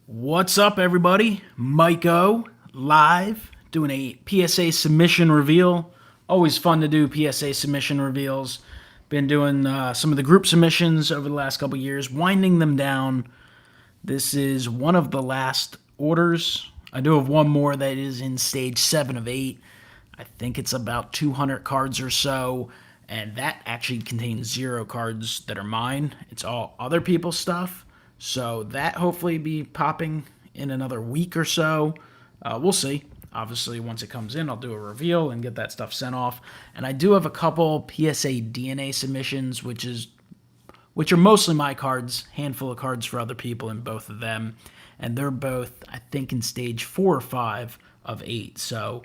What's up, everybody? MikeO live doing a PSA submission reveal. Always fun to do PSA submission reveals. Been doing some of the group submissions over the last couple years, winding them down. This is one of the last orders. I do have one more that is in stage 7 of 8. I think it's about 200 cards or so, and that actually contains 0 cards that are mine. It's all other people's stuff. So that hopefully be popping in another week or so. We'll see. Obviously, once it comes in, I'll do a reveal and get that stuff sent off. And I do have a couple PSA DNA submissions, which are mostly my cards, handful of cards for other people in both of them. And they're both, I think, in stage 4 or 5 of 8. So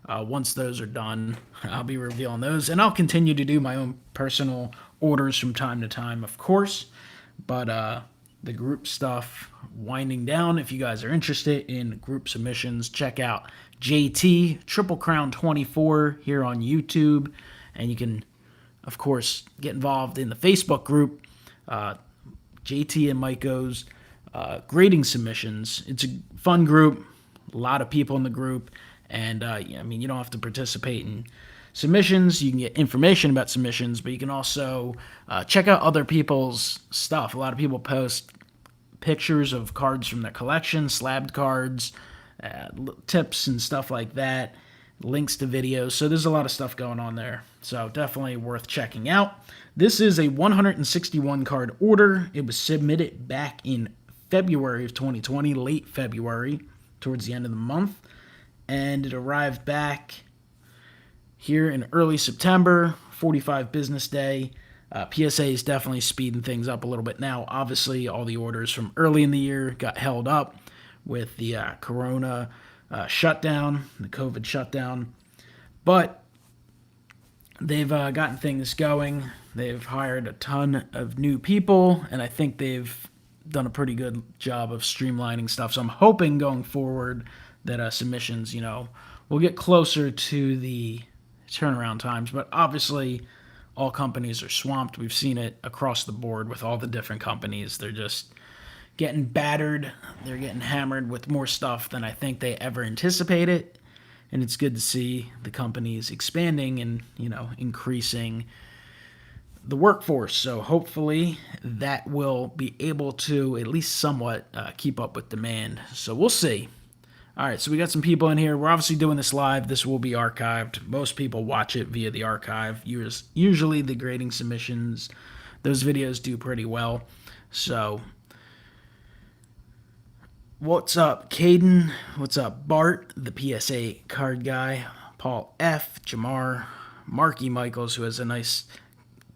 once those are done, I'll be revealing those. And I'll continue to do my own personal orders from time to time, of course. But the group stuff winding down. If you guys are interested in group submissions, check out JT Triple Crown 24 here on YouTube. And you can, of course, get involved in the Facebook group, JT and MikeO's grading submissions. It's a fun group, a lot of people in the group, and you don't have to participate in submissions. You can get information about submissions, but you can also check out other people's stuff. A lot of people post pictures of cards from their collection, slabbed cards, tips and stuff like that, links to videos. So there's a lot of stuff going on there. So definitely worth checking out. This is a 161 card order. It was submitted back in February of 2020, late February, towards the end of the month. And it arrived back here in early September, 45 business day. PSA is definitely speeding things up a little bit now. Obviously, all the orders from early in the year got held up with the Corona shutdown, the COVID shutdown. But they've gotten things going. They've hired a ton of new people, and I think they've done a pretty good job of streamlining stuff. So I'm hoping going forward that submissions, will get closer to the turnaround times. But obviously, all companies are swamped. We've seen it across the board with all the different companies. They're just getting battered. They're getting hammered with more stuff than I think they ever anticipated. And it's good to see the companies expanding and, increasing the workforce. So hopefully that will be able to at least somewhat keep up with demand. So we'll see. All right, so we got some people in here. We're obviously doing this live. This will be archived. Most people watch it via the archive. Usually the grading submissions, those videos do pretty well. So what's up, Caden? What's up, Bart, the PSA card guy? Paul F., Jamar, Marky Michaels, who has a nice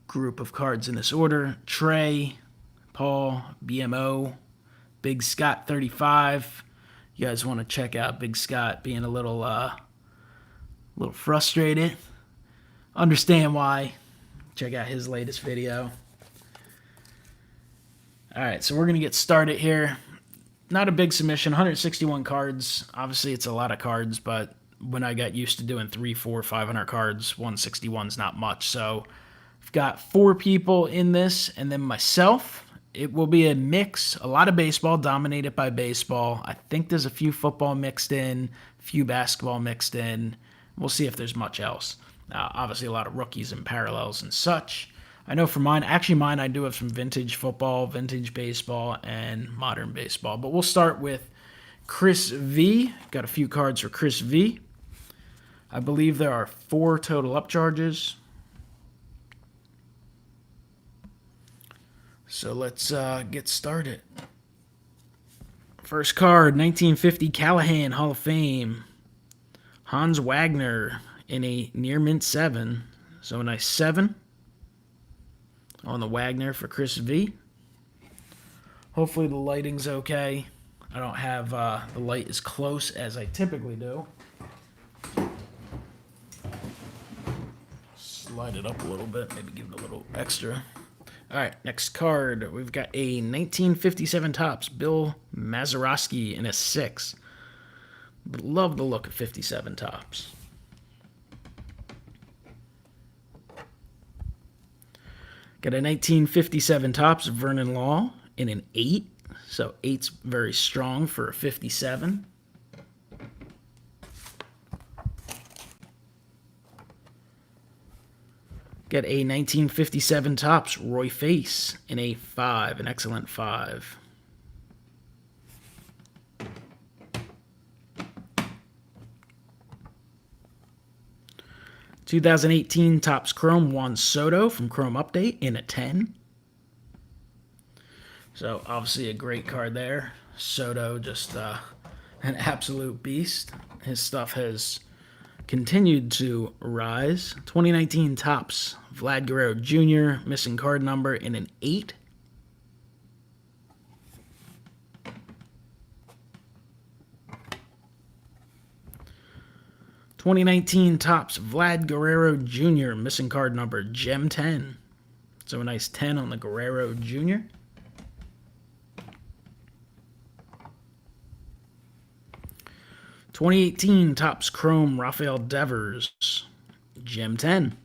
group of cards in this order. Trey, Paul, BMO, Big Scott 35. You guys want to check out Big Scott being a little frustrated. Understand why. Check out his latest video. All right, so we're going to get started here. Not a big submission, 161 cards. Obviously, it's a lot of cards, but when I got used to doing 300, 400, 500 cards, 161 is not much. So I've got 4 people in this, and then myself. It will be a mix, a lot of baseball, dominated by baseball. I think there's a few football mixed in, a few basketball mixed in. We'll see if there's much else. Obviously, a lot of rookies and parallels and such. I know for mine, I do have some vintage football, vintage baseball, and modern baseball. But we'll start with Chris V. Got a few cards for Chris V. I believe there are 4 total upcharges. So let's get started. First card, 1950 Callahan Hall of Fame. Hans Wagner in a near mint 7. So a nice 7 on the Wagner for Chris V. Hopefully the lighting's okay. I don't have the light as close as I typically do. Slide it up a little bit, maybe give it a little extra. All right, next card. We've got a 1957 Topps Bill Mazeroski in a 6. Love the look of 57 Topps. Got a 1957 Topps Vernon Law in an 8. So 8's very strong for a 57. Get a 1957 Topps Roy Face in a 5, an excellent 5. (2018) Topps Chrome Juan Soto from Chrome Update in a 10. So obviously a great card there. Soto, just an absolute beast. His stuff has continued to rise. 2019 Topps Vlad Guerrero Jr. missing card number in an 8. (2019 Topps Vlad Guerrero Jr. missing card number Gem 10. So a nice 10 on the Guerrero Jr. (2018 Topps Chrome Rafael Devers Gem 10.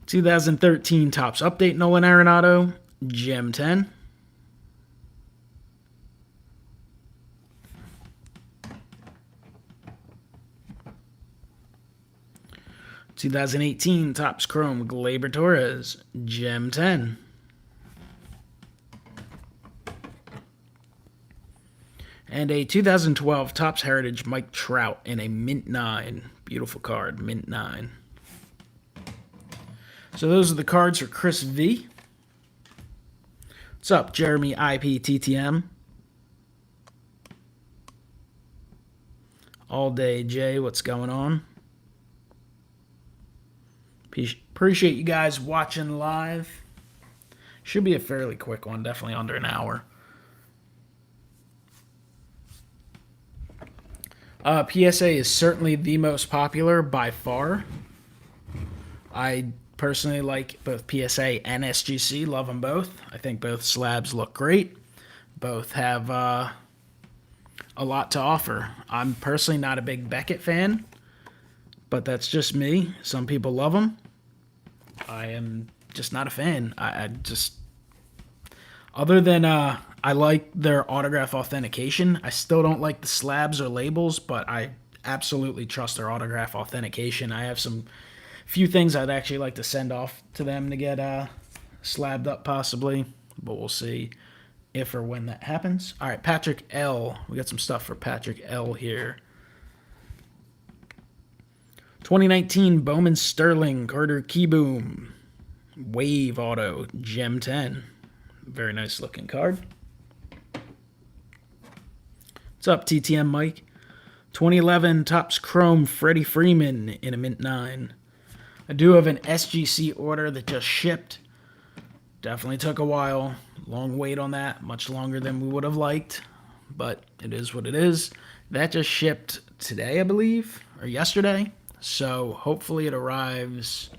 (2013 Topps Update Nolan Arenado Gem 10. (2018 Topps Chrome Gleyber Torres Gem 10. And a 2012 Topps Heritage Mike Trout in a Mint 9. Beautiful card, Mint 9. So those are the cards for Chris V. What's up, Jeremy IPTTM? All Day Jay, what's going on? Appreciate you guys watching live. Should be a fairly quick one, definitely under an hour. PSA is certainly the most popular by far. I personally like both PSA and SGC. Love them both. I think both slabs look great. Both have a lot to offer. I'm personally not a big Beckett fan, but that's just me. Some people love them. I am just not a fan. I just, other than I like their autograph authentication. I still don't like the slabs or labels, but I absolutely trust their autograph authentication. I have some few things I'd actually like to send off to them to get slabbed up possibly, but we'll see if or when that happens. All right, Patrick L. We got some stuff for Patrick L here. 2019 Bowman Sterling Carter Keyboom Wave Auto Gem 10. Very nice looking card. What's up, TTM Mike? 2011 Topps Chrome Freddie Freeman in a Mint 9. I do have an SGC order that just shipped. Definitely took a while. Long wait on that. Much longer than we would have liked. But it is what it is. That just shipped today, I believe. Or yesterday. So hopefully it arrives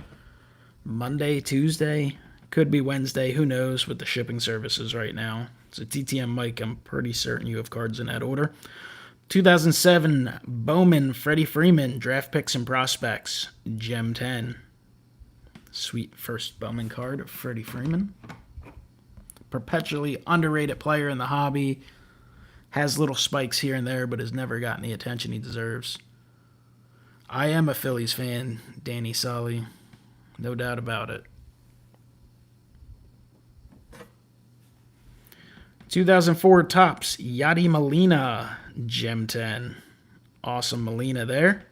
Monday, Tuesday. Could be Wednesday. Who knows with the shipping services right now. So TTM Mike, I'm pretty certain you have cards in that order. 2007 Bowman Freddie Freeman Draft Picks and Prospects Gem 10. Sweet first Bowman card of Freddie Freeman. Perpetually underrated player in the hobby. Has little spikes here and there, but has never gotten the attention he deserves. I am a Phillies fan, Danny Solly. No doubt about it. 2004 Topps Yadi Molina Gem 10. Awesome Molina there.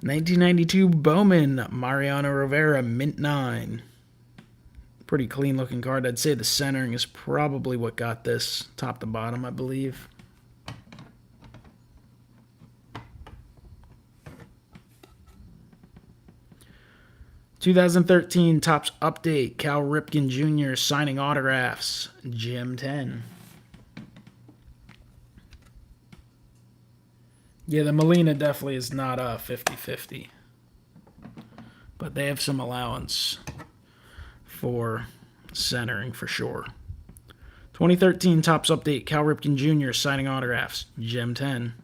(1992 Bowman Mariano Rivera Mint 9. Pretty clean looking card. I'd say the centering is probably what got this top to bottom, I believe. (2013 Topps Update Cal Ripken Jr. signing autographs Gem 10. Yeah, the Molina definitely is not a 50-50. But they have some allowance for centering for sure. 2013 Topps Update Cal Ripken Jr. signing autographs Gem 10.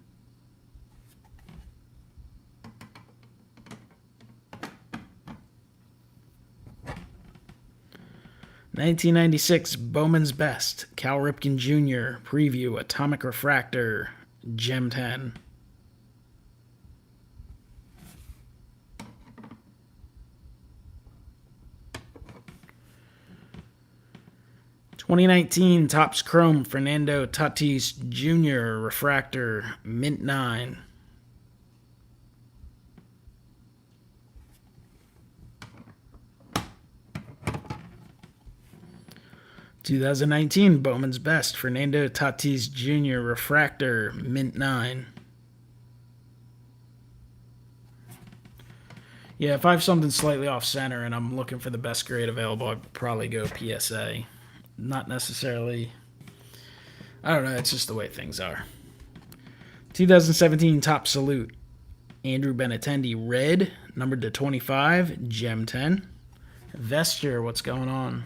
1996 Bowman's Best, Cal Ripken Jr. Preview, Atomic Refractor, Gem 10. (2019) Topps Chrome, Fernando Tatis Jr. Refractor, Mint 9. 2019 Bowman's Best, Fernando Tatis Jr. Refractor, Mint 9. Yeah, if I have something slightly off center and I'm looking for the best grade available, I'd probably go PSA. Not necessarily. I don't know, it's just the way things are. 2017 Top Salute, Andrew Benintendi Red, numbered to 25, Gem 10. Vesture, what's going on?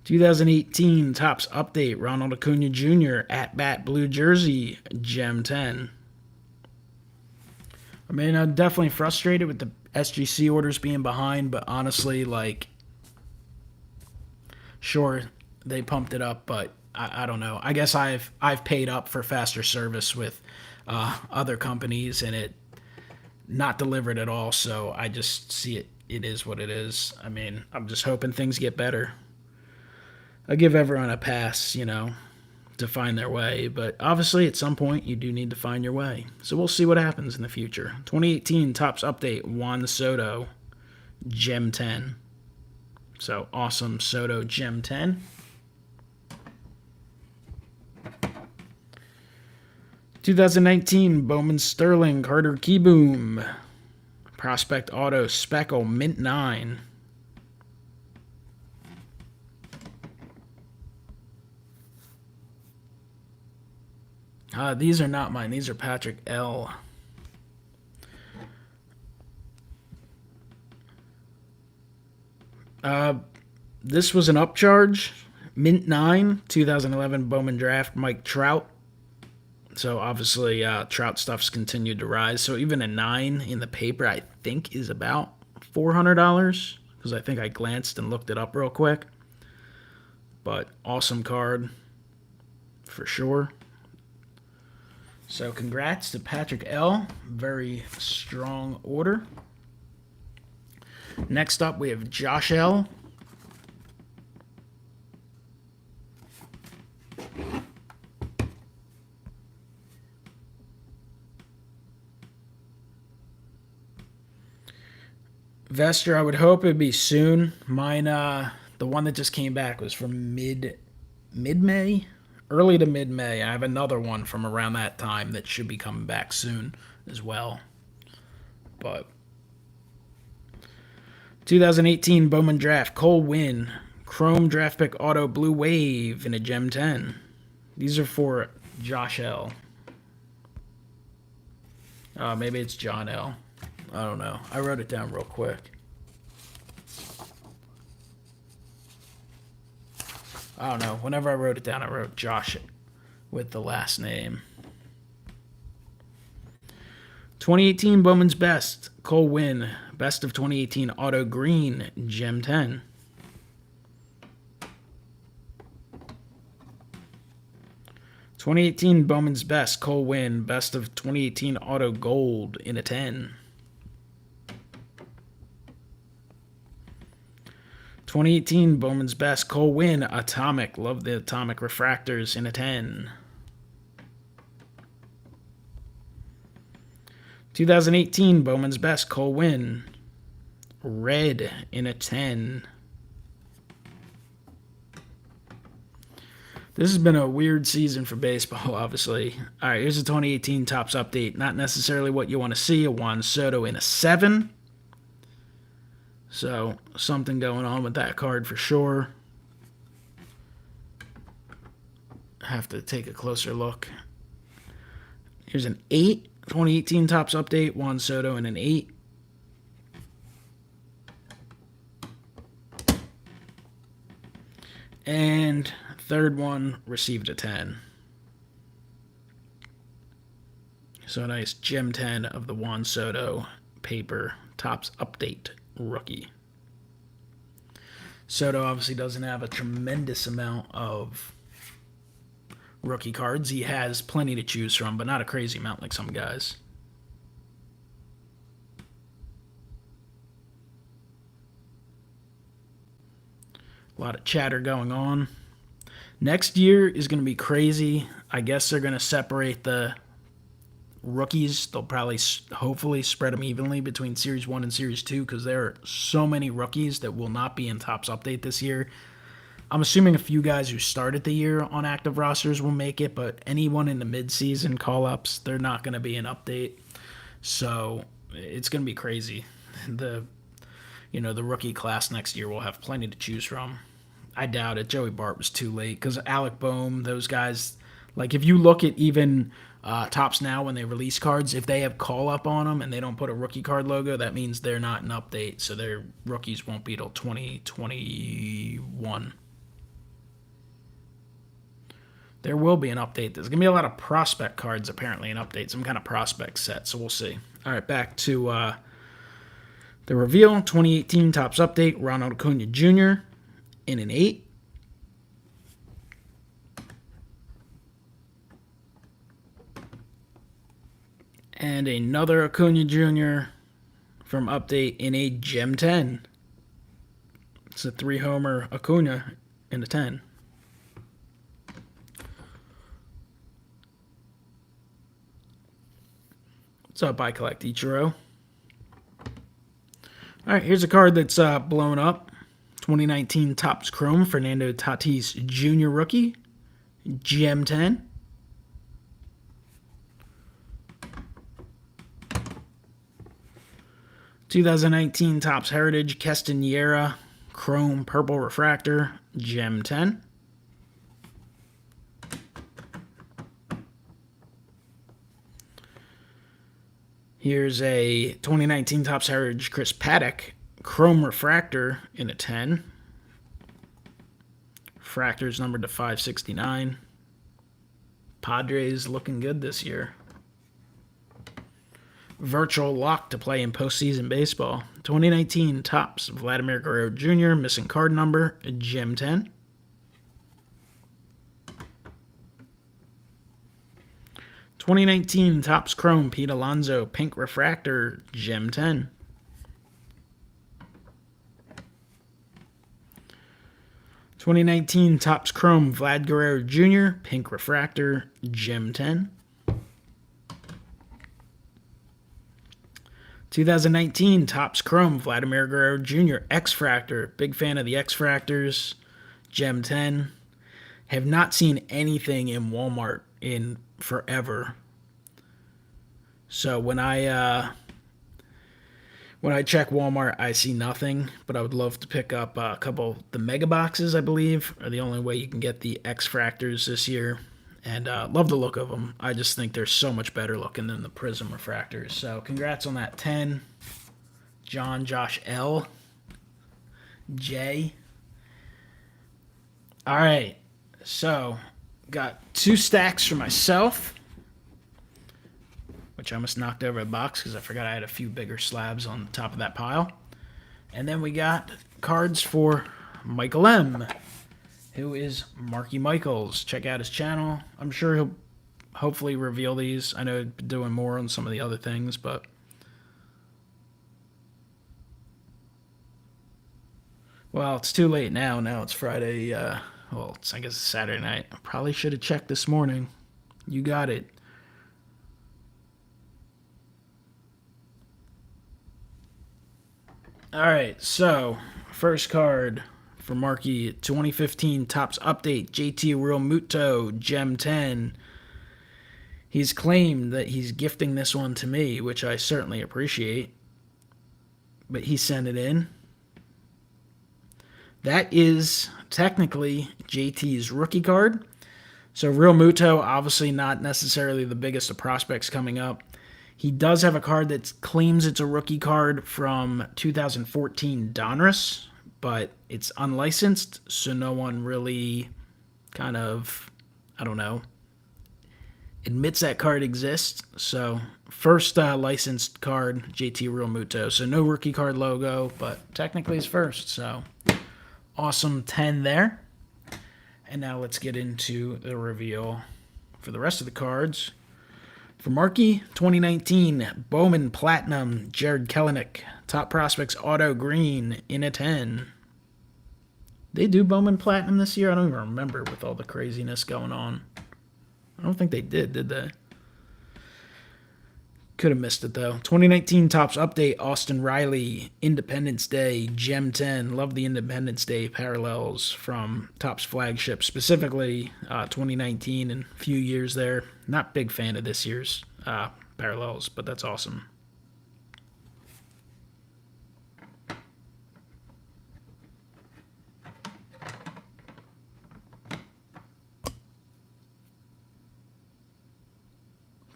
2018 Topps Update, Ronald Acuna Jr. At Bat Blue Jersey, Gem 10. I mean, I'm definitely frustrated with the SGC orders being behind, but honestly, like, sure, they pumped it up, but I don't know. I guess I've paid up for faster service with other companies, and it not delivered at all, so I just see it. It is what it is. I mean, I'm just hoping things get better. I give everyone a pass, to find their way, but obviously at some point you do need to find your way. So we'll see what happens in the future. 2018 Topps Update, Juan Soto, Gem 10. So awesome Soto Gem 10. (2019) Bowman Sterling, Carter Keyboom, Prospect Auto Speckle, Mint 9. These are not mine. These are Patrick L. This was an upcharge. Mint 9, 2011 Bowman Draft, Mike Trout. So obviously Trout stuff's continued to rise. So even a 9 in the paper, I think, is about $400. Because I think I glanced and looked it up real quick. But awesome card for sure. So congrats to Patrick L. Very strong order. Next up, we have Josh L. Vesture, I would hope it'd be soon. Mine, the one that just came back was from mid-May? Early to mid-May. I have another one from around that time that should be coming back soon as well. But 2018 Bowman Draft, Cole Winn, Chrome Draft Pick Auto Blue Wave in a Gem 10. These are for Josh L. Maybe it's John L. I don't know. I wrote it down real quick. I don't know. Whenever I wrote it down, I wrote Josh with the last name. 2018 Bowman's Best, Cole Winn, Best of 2018 Auto Green, Gem 10. (2018 Bowman's Best, Cole Winn, Best of 2018 Auto Gold in a 10. 2018 Bowman's Best, Cole Winn, Atomic. Love the Atomic Refractors in a 10. 2018 Bowman's Best, Cole Winn, Red in a 10. This has been a weird season for baseball, obviously. All right, here's a 2018 Topps Update. Not necessarily what you want to see. A Juan Soto in a 7. So, something going on with that card for sure. Have to take a closer look. Here's an 8. 2018 Topps Update. Juan Soto in an 8. And third one received a 10. So nice Gem 10 of the Juan Soto paper Topps Update rookie. Soto obviously doesn't have a tremendous amount of rookie cards. He has plenty to choose from, but not a crazy amount like some guys. A lot of chatter going on. Next year is going to be crazy. I guess they're going to separate the rookies. They'll probably, hopefully, spread them evenly between Series 1 and Series 2 because there are so many rookies that will not be in Topps Update this year. I'm assuming a few guys who started the year on active rosters will make it, but anyone in the mid-season call-ups, they're not going to be an update. So it's going to be crazy. The rookie class next year will have plenty to choose from. I doubt it. Joey Bart was too late because Alec Boehm, those guys, like if you look at even Topps now when they release cards, if they have call-up on them and they don't put a rookie card logo, that means they're not an update, so their rookies won't be till 2021. There will be an update. There's going to be a lot of prospect cards, apparently, an update. Some kind of prospect set, so we'll see. All right, back to the reveal. 2018 Topps Update, Ronald Acuna Jr. in an 8. And another Acuna Jr. from Update in a Gem 10. It's a 3-homer Acuna in a 10. What's up, I Collect Ichiro? All right, here's a card that's blown up. 2019 Topps Chrome, Fernando Tatis Jr. rookie, Gem 10. (2019) Topps Heritage, Castanera, Chrome Purple Refractor, Gem 10. Here's a 2019 Topps Heritage Chris Paddock, Chrome Refractor in a 10. Refractor's numbered to 569. Padres looking good this year. Virtual lock to play in postseason baseball. 2019 Topps Vladimir Guerrero Jr., missing card number, Gem 10. (2019) Topps Chrome Pete Alonso Pink Refractor, Gem 10. (2019) Topps Chrome Vlad Guerrero Jr. Pink Refractor, Gem 10. 2019 Topps Chrome Vladimir Guerrero Jr. X-Fractor. Big fan of the X-Fractors, Gem 10. Have not seen anything in Walmart in forever. So when I check Walmart, I see nothing, but I would love to pick up a couple. The mega boxes, I believe, are the only way you can get the X-Fractors this year, and love the look of them. I just think they're so much better looking than the Prism Refractors. So congrats on that 10. Josh L. J. All right, so got 2 stacks for myself, which I almost knocked over a box because I forgot I had a few bigger slabs on the top of that pile. And then we got cards for Michael M., who is Marky Michaels. Check out his channel. I'm sure he'll hopefully reveal these. I know he's been doing more on some of the other things, but well, it's too late now. Now it's Friday. I guess it's Saturday night. I probably should have checked this morning. You got it. All right, so first card for Marky, 2015 Topps Update, JT Realmuto, Gem 10. He's claimed that he's gifting this one to me, which I certainly appreciate, but he sent it in. That is technically JT's rookie card. So Realmuto, obviously not necessarily the biggest of prospects coming up. He does have a card that claims it's a rookie card from 2014 Donruss, but it's unlicensed, so no one really kind of, I don't know. admits that card exists. So first licensed card, JT Real Muto. So no rookie card logo, but technically it's first. So awesome 10 there. And now let's get into the reveal for the rest of the cards. For Marky, 2019, Bowman Platinum, Jared Kelenic, Top Prospects Auto Green in a 10. They do Bowman Platinum this year? I don't even remember with all the craziness going on. I don't think they did they? Could have missed it, though. 2019 Topps Update, Austin Riley, Independence Day, Gem 10. Love the Independence Day parallels from Topps flagship, specifically 2019 and a few years there. Not big fan of this year's parallels, but that's awesome.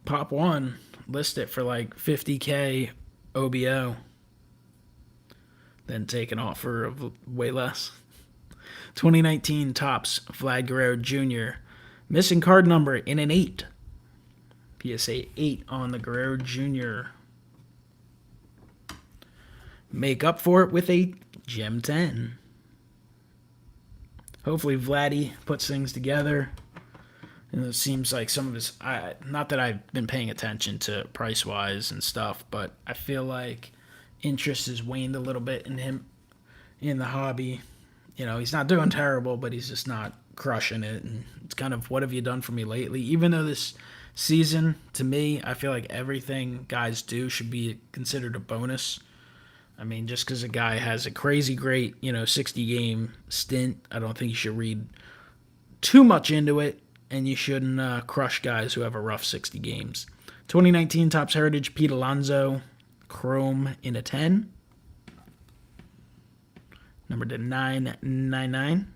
Pop one. List it for like $50K OBO, then take an offer of way less. 2019 Topps Vlad Guerrero Jr. Missing card number in an 8. PSA 8 on the Guerrero Jr. Make up for it with a Gem 10. Hopefully Vladdy puts things together. And it seems like some of his, not that I've been paying attention to price-wise and stuff, but I feel like interest has waned a little bit in him in the hobby. You know, he's not doing terrible, but he's just not crushing it. And it's kind of, what have you done for me lately? Even though this season, to me, I feel like everything guys do should be considered a bonus. I mean, just because a guy has a crazy great, 60-game stint, I don't think you should read too much into it. And you shouldn't crush guys who have a rough 60 games. 2019 Topps Heritage, Pete Alonso, Chrome in a 10. Number to 999.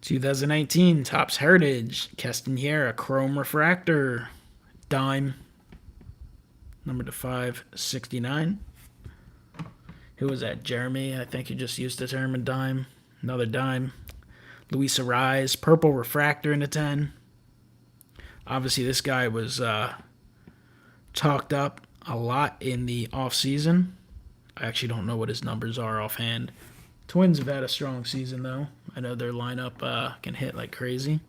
(2019) Topps Heritage, Castanera, Chrome Refractor, dime. Number to 569. Who was that? Jeremy, I think you just used the term, a dime. Another dime. Luis Ariz, Purple Refractor in a 10. Obviously, this guy was talked up a lot in the offseason. I actually don't know what his numbers are offhand. Twins have had a strong season, though. I know their lineup can hit like crazy.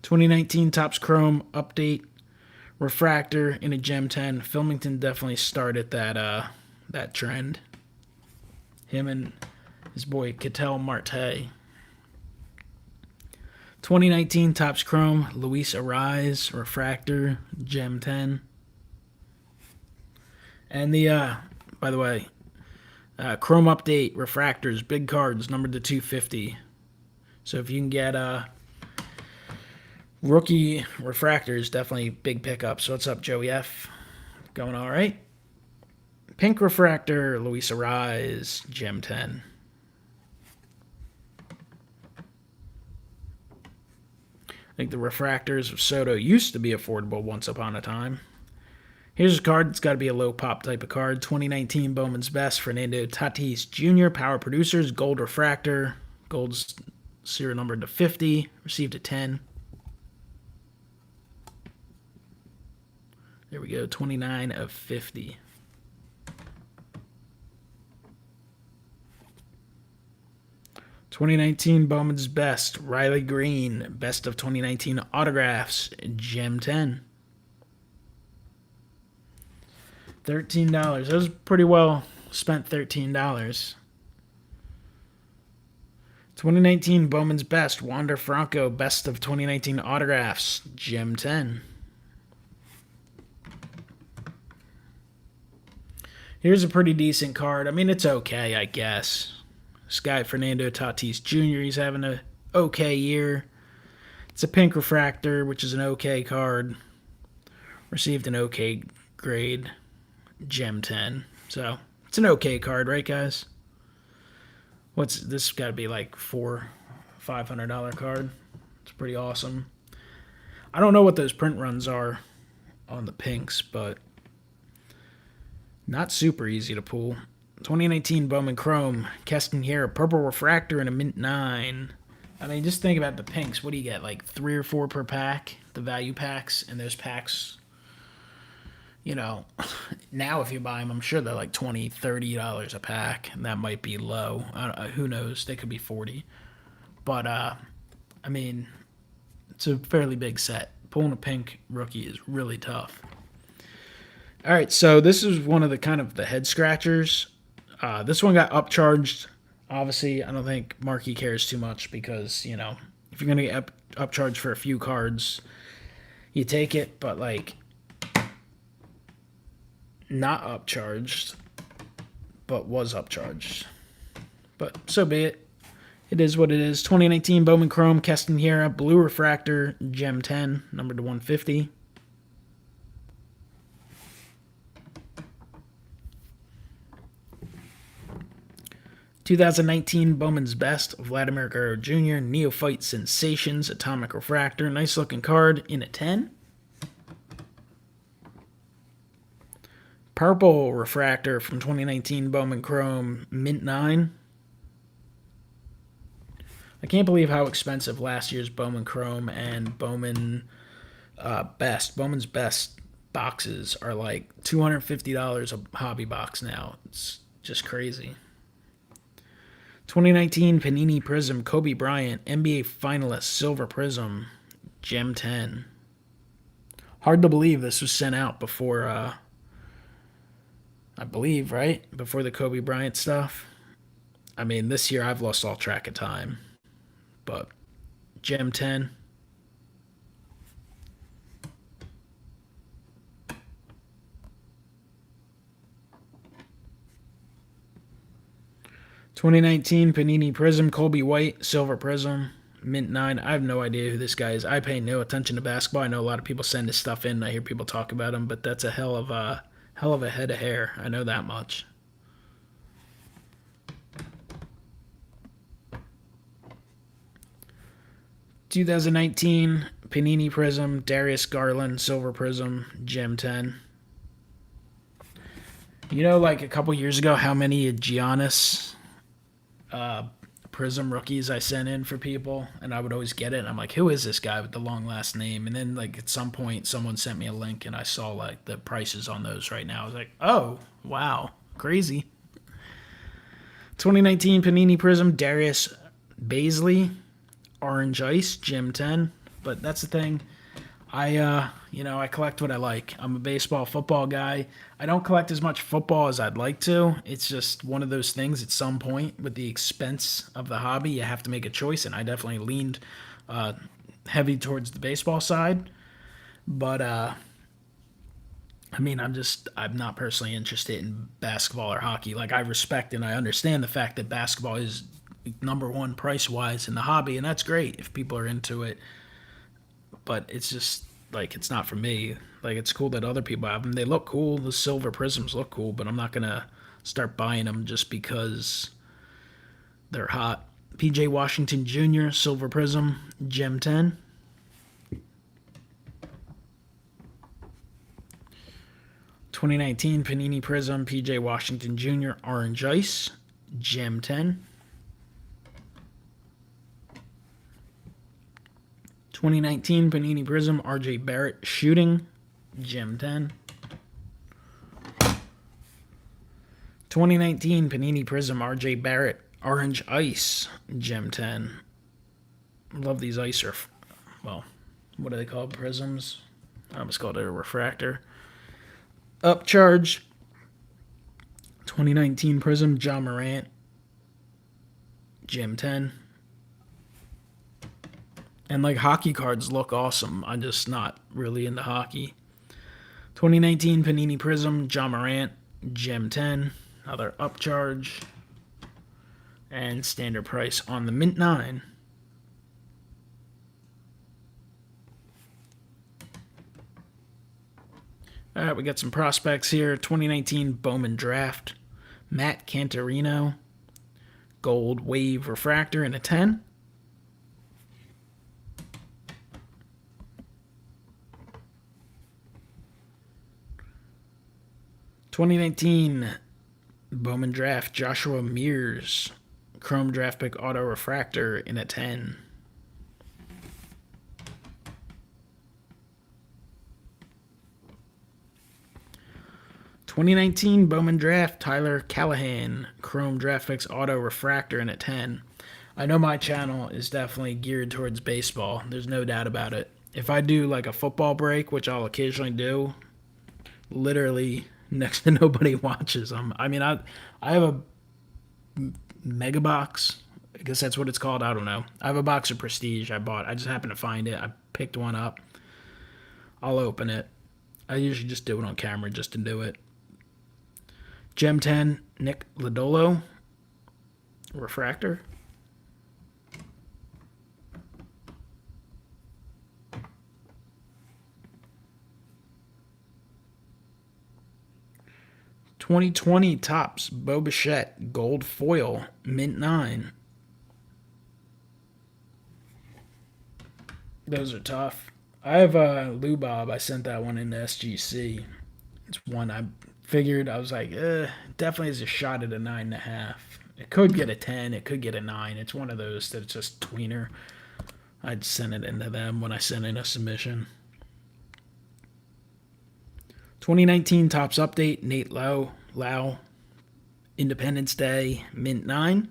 2019 Topps Chrome Update, Refractor in a Gem 10. Filmington definitely started that trend. Him and his boy Ketel Marte. 2019 Topps Chrome, Luis Ariz, Refractor, Gem 10. And the, by the way, Chrome Update, Refractors, big cards, numbered to 250. So if you can get rookie Refractors, definitely big pickup. So what's up, Joey F? Going all right? Pink Refractor, Luis Ariz, Gem 10. I think the Refractors of Soto used to be affordable once upon a time. Here's a card. It's got to be a low pop type of card. 2019 Bowman's Best, Fernando Tatis Jr., Power Producers, Gold Refractor. Gold's serial number to 50. Received a 10. There we go. 29 of 50. (2019) Bowman's Best, Riley Green, Best of 2019 Autographs, Gem 10. $13. That was pretty well spent $13. 2019 Bowman's Best, Wander Franco, Best of 2019 Autographs, Gem 10. Here's a pretty decent card. I mean, it's okay, I guess. This guy, Fernando Tatis Jr., he's having an okay year. It's a pink refractor, which is an okay card. Received an okay grade, Gem 10. So, it's an okay card, right, guys? What's this? Got to be like $500 card. It's pretty awesome. I don't know what those print runs are on the pinks, but not super easy to pull. 2019 Bowman Chrome, Keston here, purple refractor and a mint 9. I mean, just think about the pinks. What do you get? Like 3 or 4 per pack, the value packs, and those packs, you know, now if you buy them, I'm sure they're like $20, $30 a pack, and that might be low. Who knows? They could be 40. But, I mean, it's a fairly big set. Pulling a pink rookie is really tough. All right, so this is one of the kind of the head scratchers. This one got upcharged. Obviously, I don't think Marky cares too much because, you know, if you're going to get upcharged for a few cards, you take it, but, like, not upcharged, but was upcharged. But so be it. It is what it is. 2019 Bowman Chrome, Keston Hiera, blue refractor, Gem 10, numbered to 150. (2019) Bowman's Best, Vladimir Guerrero Jr., Neophyte Sensations, Atomic Refractor. Nice looking card in a 10. Purple Refractor from 2019 Bowman Chrome, mint 9. I can't believe how expensive last year's Bowman Chrome and Bowman's Best boxes are, like $250 a hobby box now. It's just crazy. 2019 Panini Prism, Kobe Bryant, NBA Finalist, Silver Prism, Gem 10. Hard to believe this was sent out before, I believe, right? Before the Kobe Bryant stuff. I mean, this year I've lost all track of time. But Gem 10. (2019) Panini Prism, Colby White, Silver Prism, mint 9. I have no idea who this guy is. I pay no attention to basketball. I know a lot of people send his stuff in. I hear people talk about him, but that's a hell of a head of hair. I know that much. (2019) Panini Prism, Darius Garland, Silver Prism, Gem 10. You know, like a couple years ago, how many Giannis Prism rookies I sent in for people, and I would always get it, and I'm like, who is this guy with the long last name? And then, like, at some point, someone sent me a link, and I saw, like, the prices on those right now. I was like, oh, wow, crazy. 2019 Panini Prism, Darius Baisley, Orange Ice, Gem 10. But that's the thing. I collect what I like. I'm a baseball, football guy. I don't collect as much football as I'd like to. It's just one of those things at some point with the expense of the hobby, you have to make a choice, and I definitely leaned heavy towards the baseball side. But, I mean, I'm not personally interested in basketball or hockey. Like, I respect and I understand the fact that basketball is number one price-wise in the hobby, and that's great if people are into it. But it's just, like, it's not for me. Like, it's cool that other people have them. They look cool. The silver prisms look cool, but I'm not going to start buying them just because they're hot. PJ Washington Jr., Silver Prism, Gem 10. (2019) Panini Prism, PJ Washington Jr., Orange Ice, Gem 10. 2019 Panini Prism, RJ Barrett, Shooting, Gem 10. 2019 Panini Prism, RJ Barrett, Orange Ice, Gem 10. Love these ice, well, what do they call prisms? I almost called it a refractor. Upcharge, 2019 Prism, John Morant, Gem 10. And, like, hockey cards look awesome. I'm just not really into hockey. 2019 Panini Prism, John Morant, Gem 10. Another upcharge. And standard price on the mint 9. All right, we got some prospects here. 2019 Bowman Draft, Matt Cantorino, Gold Wave Refractor in a 10. 2019 Bowman Draft, Joshua Mears, Chrome Draft Pick Auto Refractor in a 10. (2019) Bowman Draft, Tyler Callahan, Chrome Draft Picks Auto Refractor in a 10. I know my channel is definitely geared towards baseball. There's no doubt about it. If I do like a football break, which I'll occasionally do, literally next to nobody watches them. I mean, I have a mega box. I guess that's what it's called. I don't know. I have a box of Prestige I bought. I just happened to find it. I picked one up. I'll open it. I usually just do it on camera just to do it. Gem 10, Nick Lodolo, Refractor. (2020) Topps, Bo Bichette, Gold Foil, Mint 9. Those are tough. I have a Lou Bob. I sent that one into SGC. It's one I figured. I was like, definitely is a shot at a 9.5. It could get a 10. It could get a 9. It's one of those that's just tweener. I'd send it into them when I send in a submission. 2019 Topps Update, Nate Lau, Independence Day, Mint 9.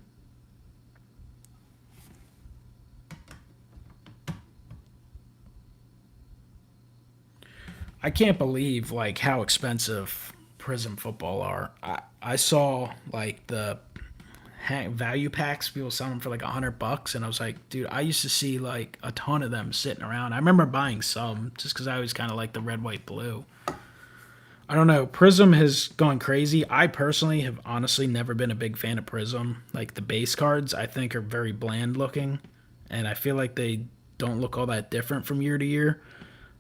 I can't believe like how expensive Prism football are. I saw like the value packs, people selling them for like $100, and I was like, dude, I used to see like a ton of them sitting around. I remember buying some just because I always kind of like the red, white, blue. I don't know. Prism has gone crazy. I personally have honestly never been a big fan of Prism. Like the base cards, I think are very bland looking, and I feel like they don't look all that different from year to year.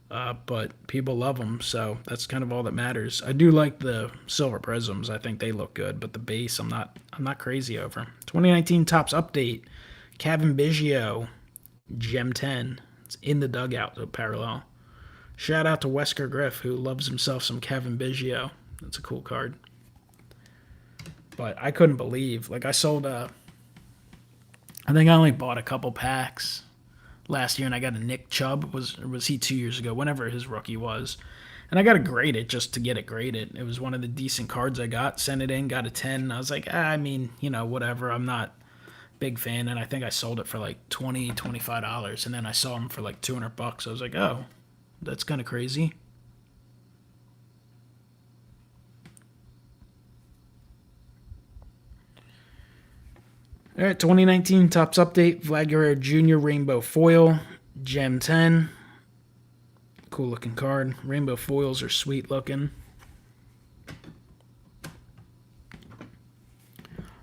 But people love them, so that's kind of all that matters. I do like the silver prisms. I think they look good, but the base, I'm not crazy over. 2019 Topps Update, Kevin Biggio, Gem 10. It's in the dugout, so parallel. Shout out to Wesker Griff, who loves himself some Kevin Biggio. That's a cool card. But I couldn't believe, like I sold I think I only bought a couple packs last year, and I got a Nick Chubb. Was he 2 years ago? Whenever his rookie was, and I got to grade it just to get it graded. It was one of the decent cards I got. Sent it in, got a 10. I was like, I mean, whatever. I'm not a big fan, and I think I sold it for like $25, and then I saw him for like $200. I was like, oh, that's kind of crazy. All right, 2019 Topps Update, Vlad Guerrero Jr. Rainbow Foil, Gem 10. Cool looking card. Rainbow foils are sweet looking.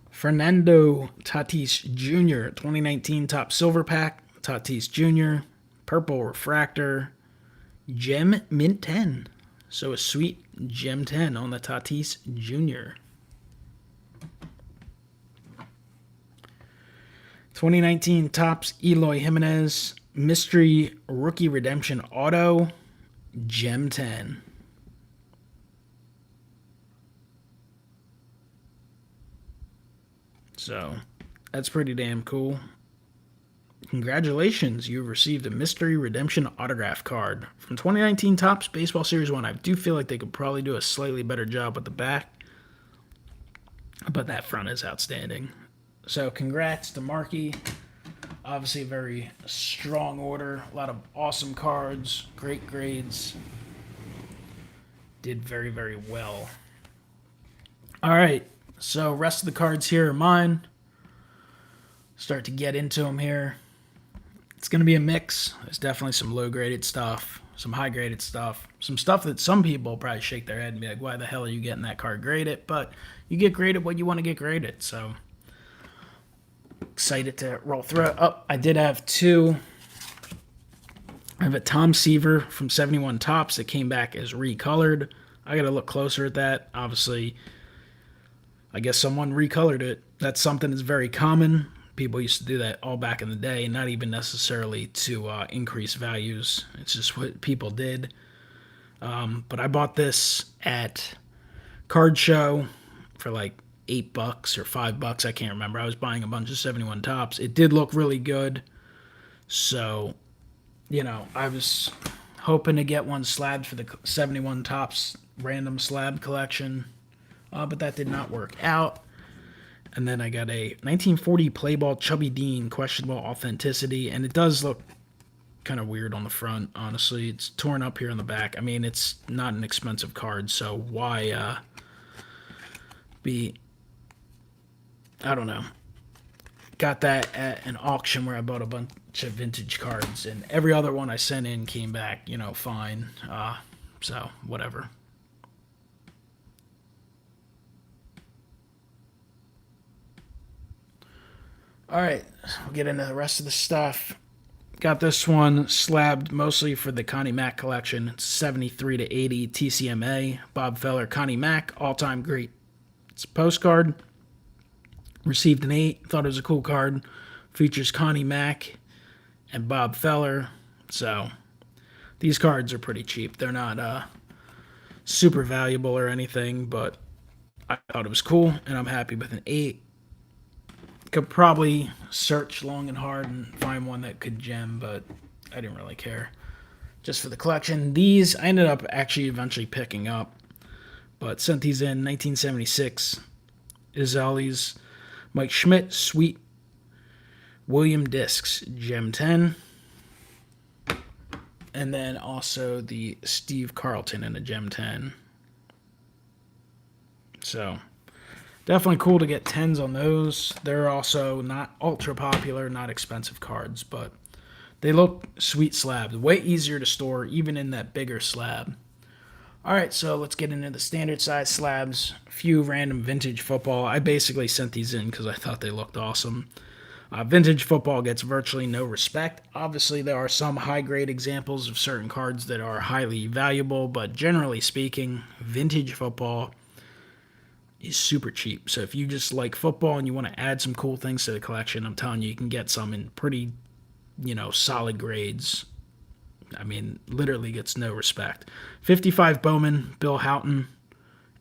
Fernando Tatis Jr. 2019 Top Silver Pack, Tatis Jr. Purple Refractor, Gem Mint 10. So a sweet Gem 10 on the Tatis Jr. 2019 Topps Eloy Jimenez Mystery Rookie Redemption Auto, Gem 10. So that's pretty damn cool. Congratulations, you've received a Mystery Redemption Autograph card from 2019 Topps Baseball Series 1. I do feel like they could probably do a slightly better job with the back, but that front is outstanding. So congrats to Marky. Obviously a very strong order. A lot of awesome cards. Great grades. Did very, very well. All right. So rest of the cards here are mine. Start to get into them here. It's going to be a mix. There's definitely some low-graded stuff. Some high-graded stuff. Some stuff that some people probably shake their head and be like, why the hell are you getting that card graded? But you get graded what you want to get graded. So excited to roll through it. Oh, I did have two. I have a Tom Seaver from 71 Topps that came back as recolored. I got to look closer at that. Obviously, I guess someone recolored it. That's something that's very common. People used to do that all back in the day, not even necessarily to increase values. It's just what people did. But I bought this at Card Show for like $8 or $5. I can't remember. I was buying a bunch of 71 tops. It did look really good. So, I was hoping to get one slabbed for the 71 tops random slab collection. But that did not work out. And then I got a 1940 Playball Chubby Dean, questionable authenticity. And it does look kind of weird on the front, honestly. It's torn up here on the back. I mean, it's not an expensive card, so why I don't know. Got that at an auction where I bought a bunch of vintage cards, and every other one I sent in came back, fine. So, whatever. All right, we'll get into the rest of the stuff. Got this one slabbed mostly for the Connie Mack collection. It's 73 to 80 TCMA. Bob Feller, Connie Mack, all-time great. It's a postcard. Received an 8. Thought it was a cool card. Features Connie Mack and Bob Feller. So these cards are pretty cheap. They're not super valuable or anything, but I thought it was cool, and I'm happy with an 8. Could probably search long and hard and find one that could gem, but I didn't really care. Just for the collection. These I ended up actually eventually picking up, but sent these in 1976. Izali's Mike Schmidt, Sweet William Discs, Gem 10. And then also the Steve Carlton in a Gem 10. So definitely cool to get 10s on those. They're also not ultra popular, not expensive cards, but they look sweet slabs. Way easier to store, even in that bigger slab. All right, so let's get into the standard size slabs. A few random vintage football. I basically sent these in because I thought they looked awesome. Vintage football gets virtually no respect. Obviously, there are some high-grade examples of certain cards that are highly valuable, but generally speaking, vintage football is super cheap. So if you just like football and you want to add some cool things to the collection, I'm telling you, you can get some in pretty, solid grades. I mean, literally gets no respect. 55 Bowman, Bill Houghton,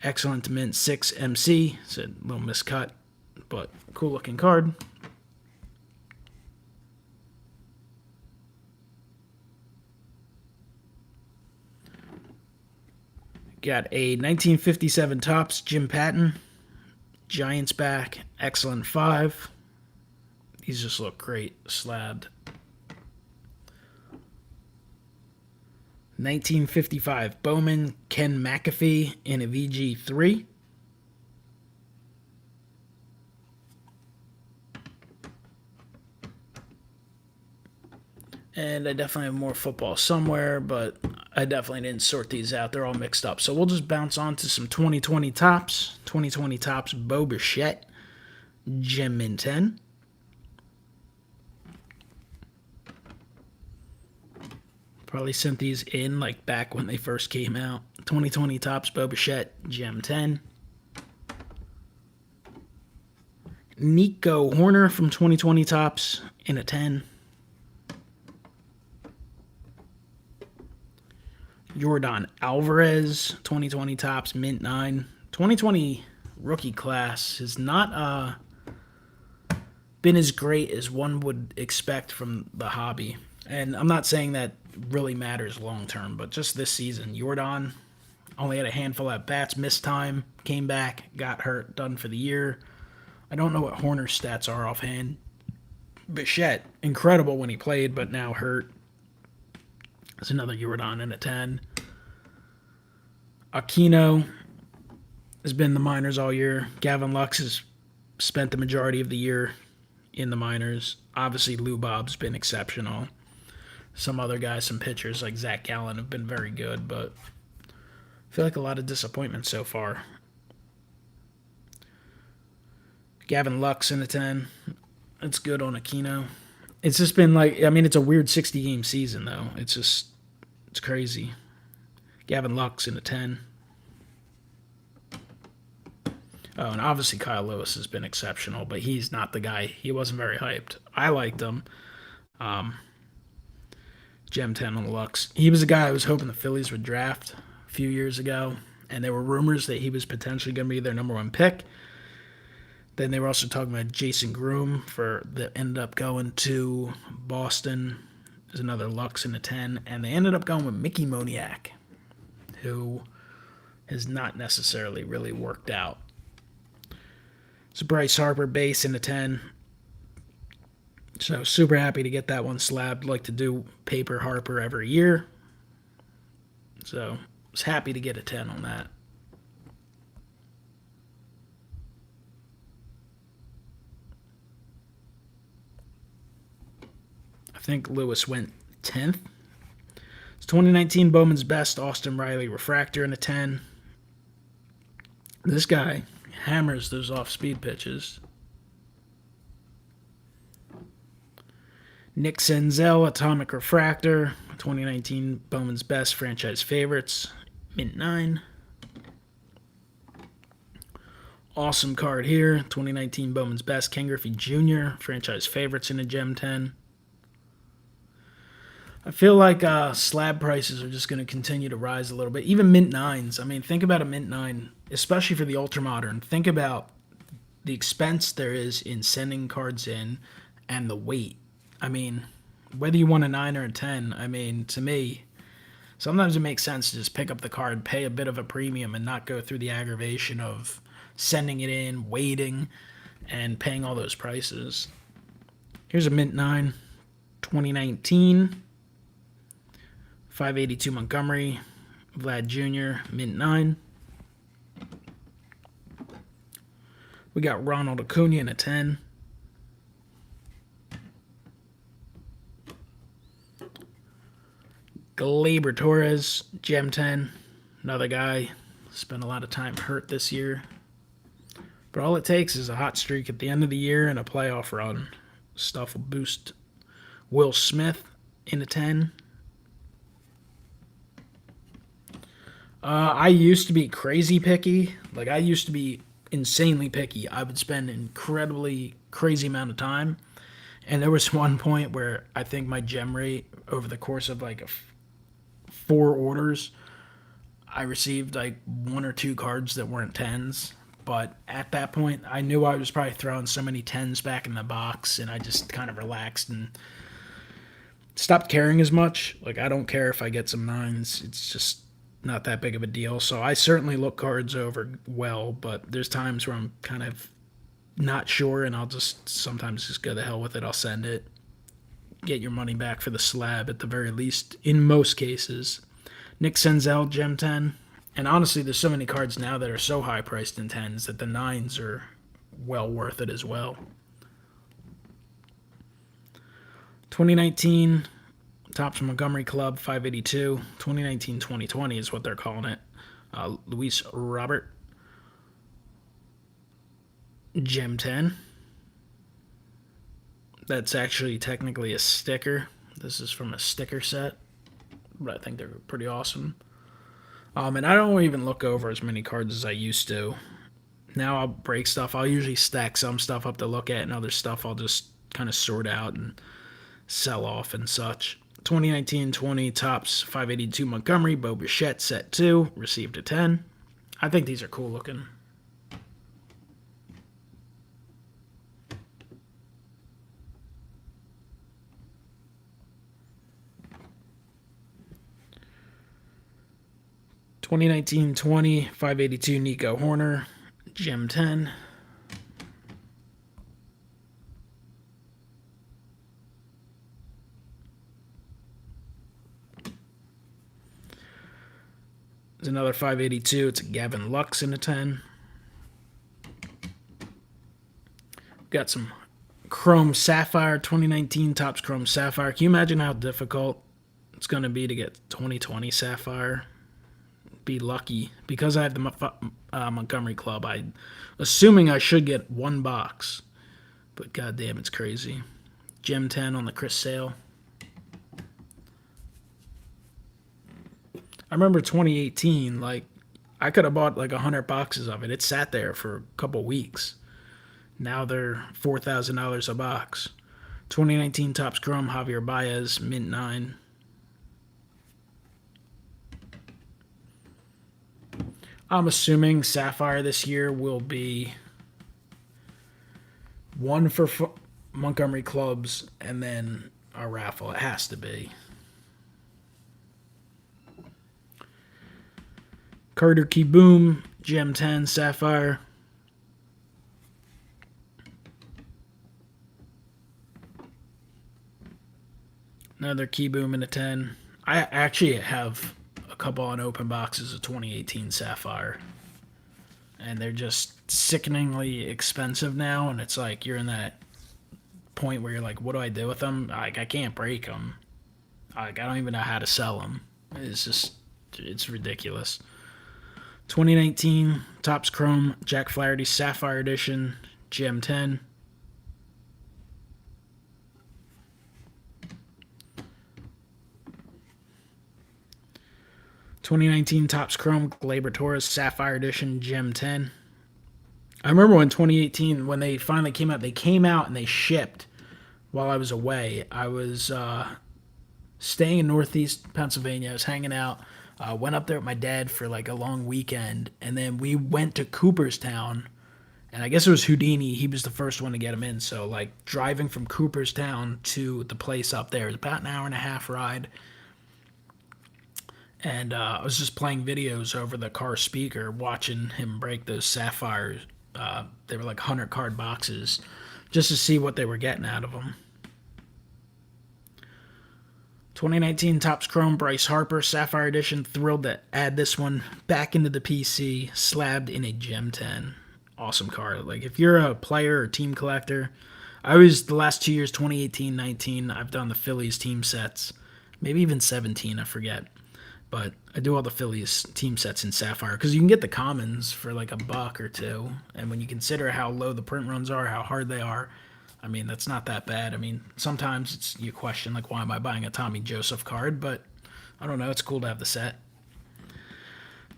excellent mint, 6 MC. It's a little miscut, but cool looking card. Got a 1957 Topps Jim Patton, Giants back, excellent 5. These just look great, slabbed. 1955 Bowman, Ken McAfee in a VG3. And I definitely have more football somewhere, but I definitely didn't sort these out. They're all mixed up. So we'll just bounce on to some 2020 Topps. 2020 Topps Bo Bichette, Gem Mint 10. Probably sent these in like back when they first came out. 2020 Topps Bo Bichette, Gem 10. Nico Horner from 2020 Topps in a 10. Jordan Alvarez, 2020 Topps, Mint 9. 2020 rookie class has not been as great as one would expect from the hobby. And I'm not saying that really matters long term, but just this season, Jordan only had a handful at bats, missed time, came back, got hurt, done for the year. I don't know what Horner's stats are offhand. Bichette, incredible when he played, but now hurt. There's another Jordan in a 10. Aquino has been in the minors all year. Gavin Lux has spent the majority of the year in the minors. Obviously, Lou Bob's been exceptional. Some other guys, some pitchers like Zach Gallen have been very good, but I feel like a lot of disappointment so far. Gavin Lux in a 10. That's good on Aquino. It's just been it's a weird 60-game season, though. It's crazy. Gavin Lux in a 10. Oh, and obviously Kyle Lewis has been exceptional, but he's not the guy. He wasn't very hyped. I liked him. Gem 10 on the Lux. He was a guy I was hoping the Phillies would draft a few years ago, and there were rumors that he was potentially going to be their number 1 pick. Then they were also talking about Jason Groom that ended up going to Boston. There's another Lux in a 10. And they ended up going with Mickey Moniak, who has not necessarily really worked out. It's a Bryce Harper base in a 10. So super happy to get that one slabbed. Like to do paper Harper every year. So I was happy to get a 10 on that. I think Lewis went 10th. It's 2019 Bowman's Best Austin Riley Refractor in a 10. This guy hammers those off-speed pitches. Nick Senzel Atomic Refractor, 2019 Bowman's Best Franchise Favorites, mint 9. Awesome card here, 2019 Bowman's Best Ken Griffey Jr. Franchise Favorites in a gem 10. I feel like slab prices are just going to continue to rise a little bit. Even mint 9s. I mean, think about a mint 9, especially for the ultramodern. Think about the expense there is in sending cards in and the weight. I mean, whether you want a 9 or a 10, I mean, to me, sometimes it makes sense to just pick up the card, pay a bit of a premium, and not go through the aggravation of sending it in, waiting, and paying all those prices. Here's a mint 9, 2019. 582 Montgomery, Vlad Jr., mint 9. We got Ronald Acuna in a 10. Gleyber Torres, gem 10. Another guy spent a lot of time hurt this year. But all it takes is a hot streak at the end of the year and a playoff run. Stuff will boost. Will Smith in a 10. I used to be crazy picky. Like, I used to be insanely picky. I would spend an incredibly crazy amount of time. And there was one point where I think my gem rate over the course of like 4 orders, I received like 1 or 2 cards that weren't 10s. But at that point, I knew I was probably throwing so many 10s back in the box, and I just kind of relaxed and stopped caring as much. Like, I don't care if I get some 9s. It's just not that big of a deal. So I certainly look cards over well, but there's times where I'm kind of not sure, and I'll just sometimes just go the hell with it. I'll send it. Get your money back for the slab at the very least, in most cases. Nick Senzel, gem 10. And honestly, there's so many cards now that are so high priced in 10s that the 9s are well worth it as well. 2019 Topps Montgomery Club 582. 2019-2020 is what they're calling it. Luis Robert, gem 10. That's actually technically a sticker. This is from a sticker set, but I think they're pretty awesome. And I don't even look over as many cards as I used to. Now I'll break stuff. I'll usually stack some stuff up to look at, and other stuff I'll just kind of sort out and sell off and such. 2019-20 Topps 582 Montgomery, Bo Bichette, set 2, received a 10. I think these are cool looking. (2019-20) 582 Nico Horner, gem 10. There's another 582. It's a Gavin Lux in a 10. Got some Chrome Sapphire, 2019 Topps Chrome Sapphire. Can you imagine how difficult it's going to be to get 2020 Sapphire? Be lucky. Because I have the Montgomery Club, I'm assuming I should get 1 box. But goddamn, it's crazy. Gem 10 on the Chris Sale. I remember 2018, like, I could have bought like 100 boxes of it. It sat there for a couple weeks. Now they're $4,000 a box. 2019 Topps Chrome Javier Baez, mint 9. I'm assuming Sapphire this year will be One for Montgomery clubs, and then a raffle. It has to be. Carter Key Boom, Gem 10, Sapphire. Another Key Boom in a 10. I actually have a couple on open boxes of 2018 Sapphire. And they're just sickeningly expensive now. And it's like you're in that point where you're like, what do I do with them? Like, I can't break them. Like, I don't even know how to sell them. It's ridiculous. 2019 Topps Chrome Jack Flaherty Sapphire Edition Gem 10. (2019) Topps Chrome Gleyber Torres Sapphire Edition Gem 10. I remember when 2018, when they finally came out, and they shipped while I was away. I was staying in Northeast Pennsylvania. I was hanging out. Went up there with my dad for like a long weekend, and then we went to Cooperstown, and I guess it was Houdini. He was the first one to get him in. So like driving from Cooperstown to the place up there is about an hour and a half ride. And I was just playing videos over the car speaker, watching him break those sapphires. They were like 100-card boxes, just to see what they were getting out of them. 2019 Topps Chrome Bryce Harper Sapphire Edition. Thrilled to add this one back into the PC, slabbed in a Gem 10. Awesome card. Like, if you're a player or team collector, the last 2 years, 2018, 19, I've done the Phillies team sets. Maybe even 17, I forget. But I do all the Phillies team sets in Sapphire because you can get the commons for like $1 or $2. And when you consider how low the print runs are, how hard they are, I mean, that's not that bad. I mean, sometimes you question, like, why am I buying a Tommy Joseph card? But I don't know. It's cool to have the set.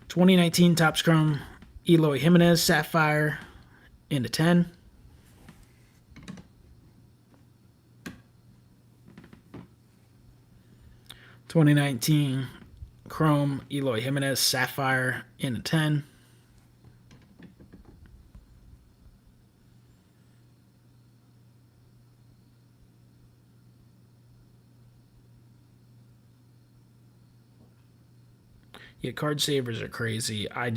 2019 Topps Chrome Eloy Jimenez Sapphire into 10. (2019) Chrome Eloy Jimenez Sapphire into 10. Yeah, card savers are crazy. I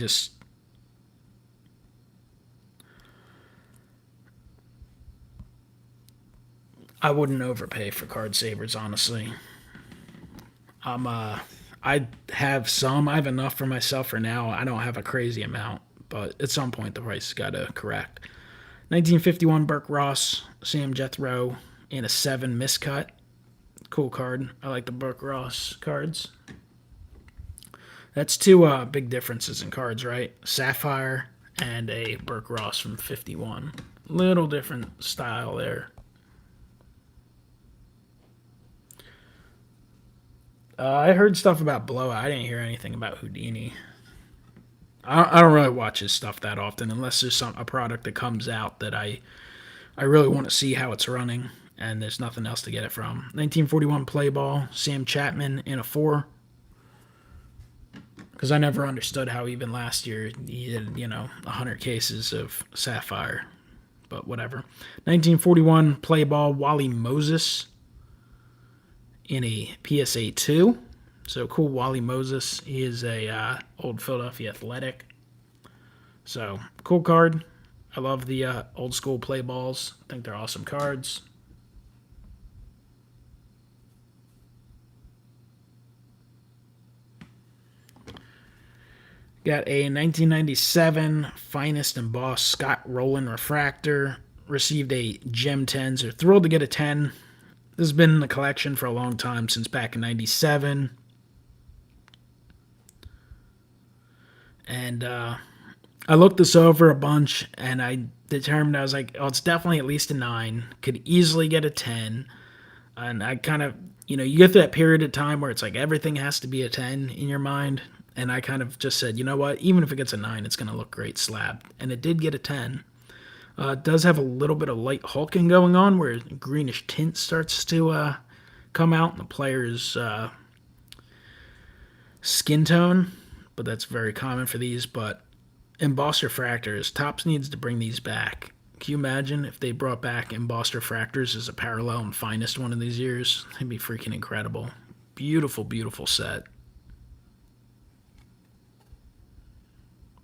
wouldn't overpay for card savers, honestly. I have some. I have enough for myself for now. I don't have a crazy amount, but at some point the price has got to correct. 1951 Burke Ross, Sam Jethro in a 7 miscut. Cool card. I like the Burke Ross cards. That's two big differences in cards, right? Sapphire and a Burke Ross from 51. Little different style there. I heard stuff about Blowout. I didn't hear anything about Houdini. I don't really watch his stuff that often unless there's a product that comes out that I really want to see how it's running, and there's nothing else to get it from. 1941 Play Ball, Sam Chapman in a 4. Because I never understood how even last year he did, 100 cases of Sapphire. But whatever. 1941 Play Ball, Wally Moses in a PSA 2. So cool, Wally Moses. He is a old Philadelphia Athletic. So cool card. I love the old school play balls. I think they're awesome cards. Got a 1997 Finest Embossed Scott Rowland Refractor. Received a Gem 10. So thrilled to get a 10. This has been in the collection for a long time, since back in 97. And I looked this over a bunch, and I determined, I was like, oh, it's definitely at least a 9. Could easily get a 10. And I kind of, you get to that period of time where it's like everything has to be a 10 in your mind. And I kind of just said, you know what? Even if it gets a 9, it's going to look great slabbed. And it did get a 10. It does have a little bit of light hulking going on where greenish tint starts to come out in the player's skin tone. But that's very common for these. But embossed refractors, Topps needs to bring these back. Can you imagine if they brought back Embossed Refractors as a parallel and finest one of these years? It'd be freaking incredible. Beautiful, beautiful set.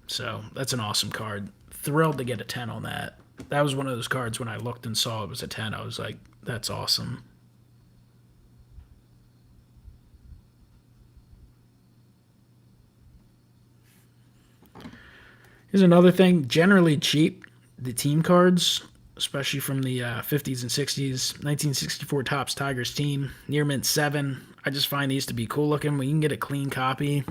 So that's an awesome card. Thrilled to get a 10 on that. That was one of those cards when I looked and saw it was a 10. I was like, that's awesome. Here's another thing. Generally cheap. The team cards, especially from the 50s and 60s. 1964 Topps Tigers team. Near mint 7. I just find these to be cool looking. When you can get a clean copy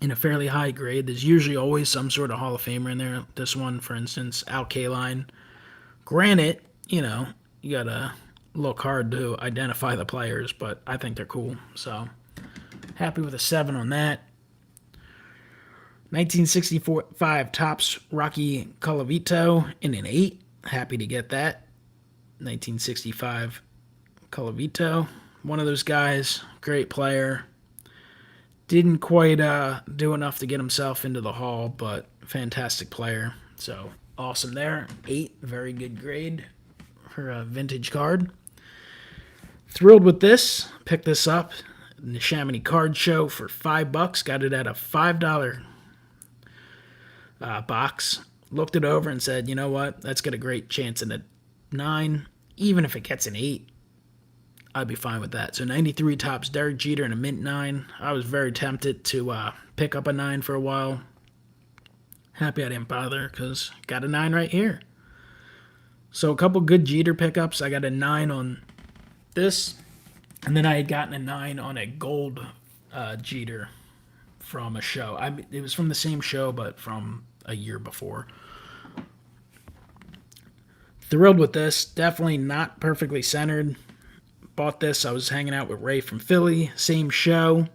in a fairly high grade, there's usually always some sort of Hall of Famer in there. This one, for instance, Al Kaline. Granted, you gotta look hard to identify the players, but I think they're cool. So, happy with a 7 on that. 1965 Topps Rocky Colavito in an 8. Happy to get that. 1965 Colavito. One of those guys. Great player. Didn't quite do enough to get himself into the Hall, but fantastic player. So, awesome there. 8. Very good grade for a vintage card. Thrilled with this. Picked this up in the Chamonix Card Show for $5. Got it at a $5 box. Looked it over and said, you know what? That's got a great chance in a 9. Even if it gets an 8, I'd be fine with that. So 93 Topps Derek Jeter and a mint 9. I was very tempted to pick up a 9 for a while. Happy I didn't bother because got a 9 right here. So a couple good Jeter pickups. I got a 9 on this. And then I had gotten a 9 on a gold Jeter from a show. It was from the same show, but from a year before. Thrilled with this. Definitely not perfectly centered. Bought this. I was hanging out with Ray from Philly. Same show.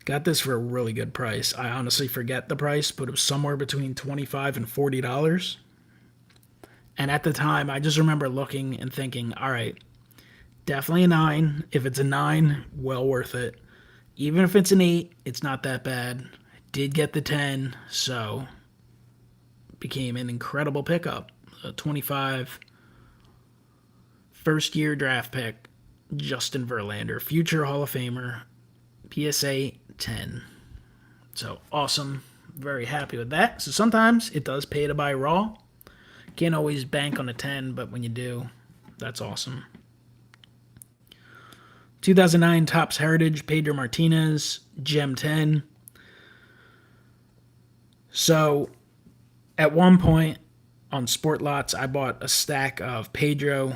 Got this for a really good price. I honestly forget the price, but it was somewhere between $25 and $40. And at the time, I just remember looking and thinking, all right, definitely a 9. If it's a 9, well worth it. Even if it's an 8, it's not that bad. Did get the 10, so became an incredible pickup. A 25 first-year draft pick, Justin Verlander, future Hall of Famer, PSA 10. So awesome. Very happy with that. So sometimes it does pay to buy raw. Can't always bank on a 10, but when you do, that's awesome. 2009 Topps Heritage, Pedro Martinez, Gem 10. So, at one point on Sport Lots, I bought a stack of Pedro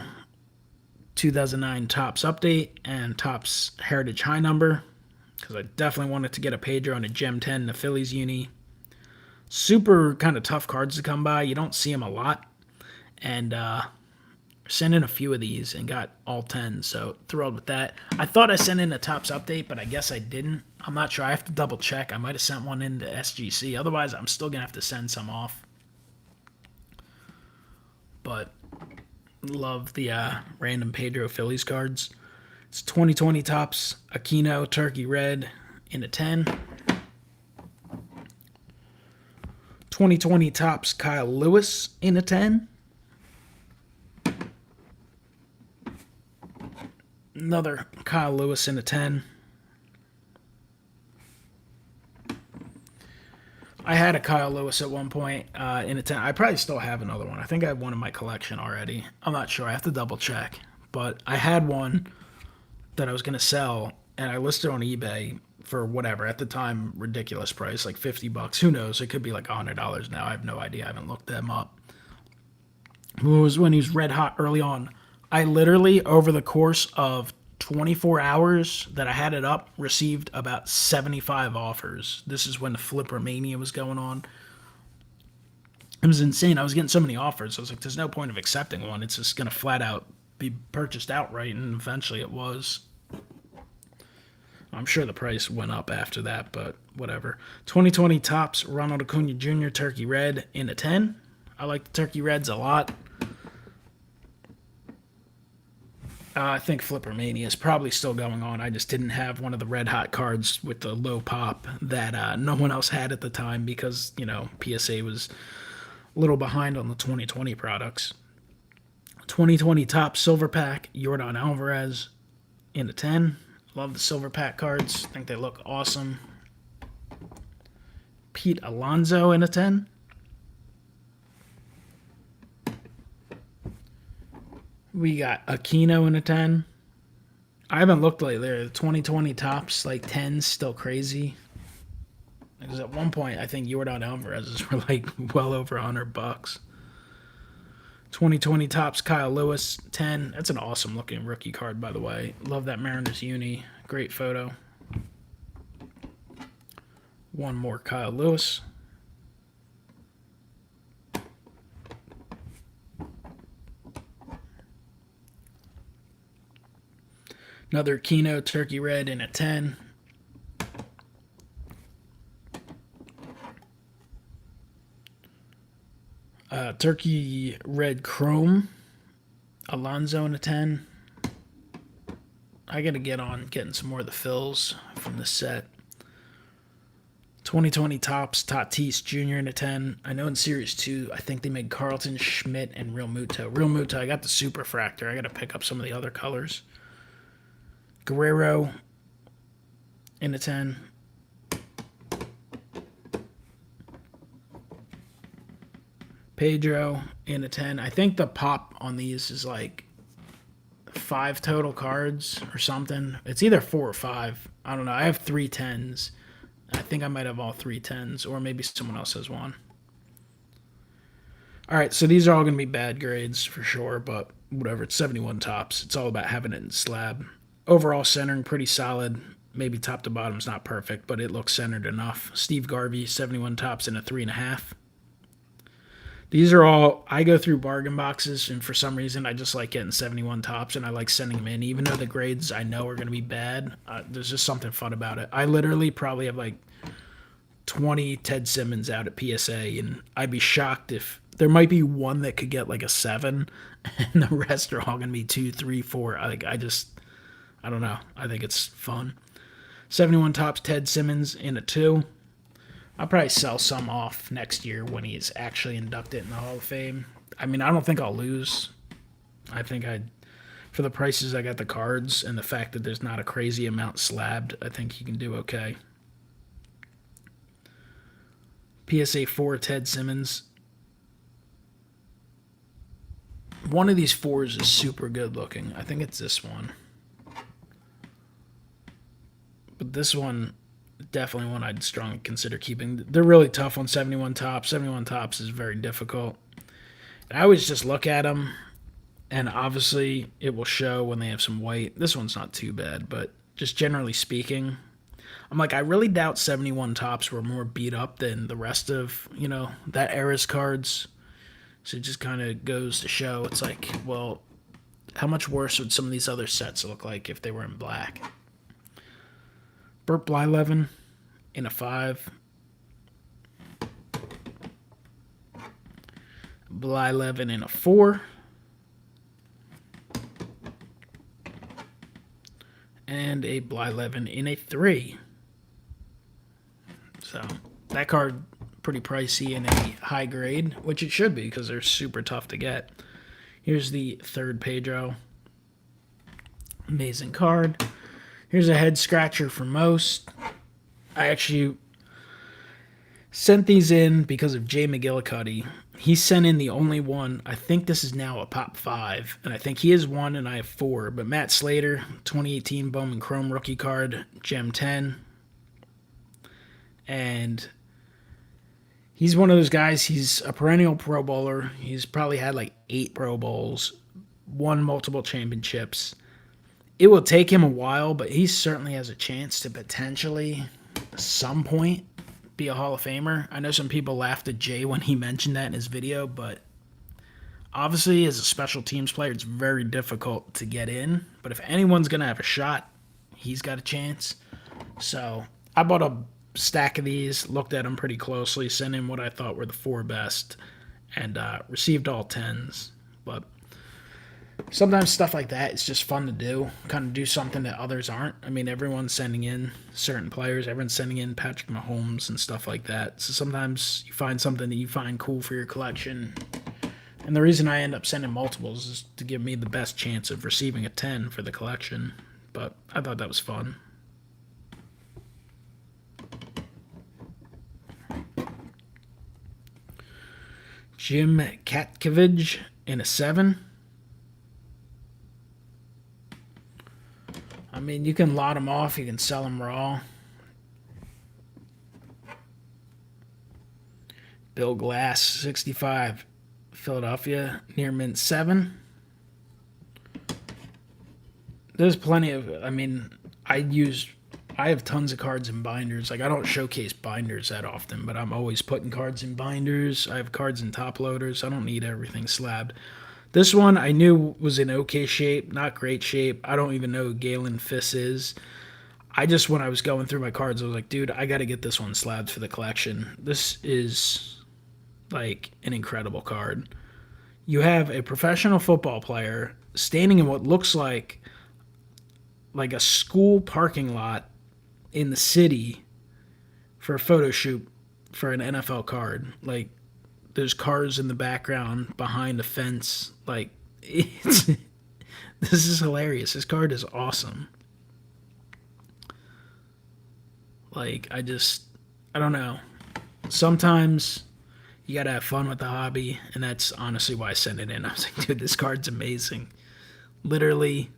2009 Topps Update and Topps Heritage High Number because I definitely wanted to get a Pedro and a Gem 10 in the Phillies uni. Super kind of tough cards to come by. You don't see them a lot. And sent in a few of these and got all 10, so thrilled with that. I thought I sent in a Topps Update, but I guess I didn't. I'm not sure. I have to double check. I might have sent one into SGC. Otherwise, I'm still going to have to send some off. But love the random Pedro Phillies cards. It's 2020 Topps Aquino Turkey Red in a 10. 2020 Topps Kyle Lewis in a 10. Another Kyle Lewis in a 10. I had a Kyle Lewis at one point in a 10. I probably still have another one. I think I have one in my collection already. I'm not sure. I have to double check. But I had one that I was going to sell, and I listed on eBay for whatever. At the time, ridiculous price, like $50. Who knows? It could be like $100 now. I have no idea. I haven't looked them up. It was when he was red hot early on. I literally, over the course of 24 hours that I had it up, received about 75 offers. This is when the Flipper Mania was going on. It was insane. I was getting so many offers. I was like, there's no point of accepting one. It's just going to flat out be purchased outright, and eventually it was. I'm sure the price went up after that, but whatever. 2020 Topps Ronald Acuna Jr. Turkey Red in a 10. I like the Turkey Reds a lot. I think Flipper Mania is probably still going on. I just didn't have one of the red hot cards with the low pop that no one else had at the time because, PSA was A little behind on the 2020 products. 2020 top silver pack, Yordan Alvarez in a 10. Love the silver pack cards. Think they look awesome. Pete Alonso in a 10. We got Aquino in a 10. I haven't looked lately. The 2020 tops, like 10s, still crazy. Because at one point, I think Yordan Alvarez's were like well over $100. 2020 tops, Kyle Lewis, 10. That's an awesome looking rookie card, by the way. Love that Mariners uni. Great photo. One more Kyle Lewis. Another Keno Turkey Red in a 10. Turkey Red Chrome. Alonso in a 10. I got to get on getting some more of the fills from the set. 2020 tops, Tatis Jr. in a 10. I know in Series 2, I think they made Carlton, Schmidt, and Real Muto. Real Muto, I got the Super Fractor. I got to pick up some of the other colors. Guerrero in a 10. Pedro in a 10. I think the pop on these is like 5 total cards or something. It's either 4 or 5. I don't know. I have 3 10s. I think I might have all 3 10s, or maybe someone else has one. All right, so these are all going to be bad grades for sure, but whatever. It's 71 tops. It's all about having it in slab. Overall centering pretty solid. Maybe top to bottom's not perfect, but it looks centered enough. Steve Garvey, 71 tops and a 3.5. These are all, I go through bargain boxes, and for some reason, I just like getting 71 tops, and I like sending them in, even though the grades I know are going to be bad. There's just something fun about it. I literally probably have like 20 Ted Simmons out at PSA, and I'd be shocked if there might be one that could get like a 7, and the rest are all going to be 2, 3, 4. I don't know. I think it's fun. 71 tops, Ted Simmons in a 2. I'll probably sell some off next year when he's actually inducted in the Hall of Fame. I mean, I don't think I'll lose. I think for the prices I got the cards and the fact that there's not a crazy amount slabbed, I think he can do okay. PSA 4, Ted Simmons. One of these 4s is super good looking. I think it's this one. But this one, definitely one I'd strongly consider keeping. They're really tough on 71 tops. 71 tops is very difficult. And I always just look at them, and obviously it will show when they have some white. This one's not too bad, but just generally speaking, I'm like, I really doubt 71 tops were more beat up than the rest of, that era's cards. So it just kind of goes to show, it's like, well, how much worse would some of these other sets look like if they were in black? Burt Blyleven in a 5. Blyleven in a 4. And a Blyleven in a 3. So that card pretty pricey in a high grade, which it should be because they're super tough to get. Here's the third Pedro. Amazing card. Here's a head scratcher for most. I actually sent these in because of Jay McGillicuddy. He sent in the only one. I think this is now a Pop 5, and I think he has 1 and I have 4. But Matt Slater, 2018 Bowman Chrome rookie card, Gem 10. And he's one of those guys, he's a perennial Pro Bowler. He's probably had like 8 Pro Bowls, won multiple championships. It will take him a while, but he certainly has a chance to potentially, at some point, be a Hall of Famer. I know some people laughed at Jay when he mentioned that in his video, but obviously as a special teams player, it's very difficult to get in. But if anyone's going to have a shot, he's got a chance. So I bought a stack of these, looked at them pretty closely, sent in what I thought were the 4 best, and received all 10s. But sometimes stuff like that is just fun to do. Kind of do something that others aren't. I mean, everyone's sending in certain players. Everyone's sending in Patrick Mahomes and stuff like that. So sometimes you find something that you find cool for your collection. And the reason I end up sending multiples is to give me the best chance of receiving a 10 for the collection. But I thought that was fun. Jim Katkovich in a 7. I mean, you can lot them off. You can sell them raw. Bill Glass, 65. Philadelphia, near mint 7. There's plenty of, I mean, I have tons of cards in binders. Like, I don't showcase binders that often, but I'm always putting cards in binders. I have cards in top loaders. I don't need everything slabbed. This one I knew was in okay shape, not great shape. I don't even know who Galen Fiss is. When I was going through my cards, I was like, dude, I got to get this one slabbed for the collection. This is like an incredible card. You have a professional football player standing in what looks like a school parking lot in the city for a photo shoot for an NFL card. Like, there's cars in the background behind a fence. Like, this is hilarious. This card is awesome. Like, I don't know. Sometimes you gotta have fun with the hobby, and that's honestly why I sent it in. I was like, dude, this card's amazing. Literally,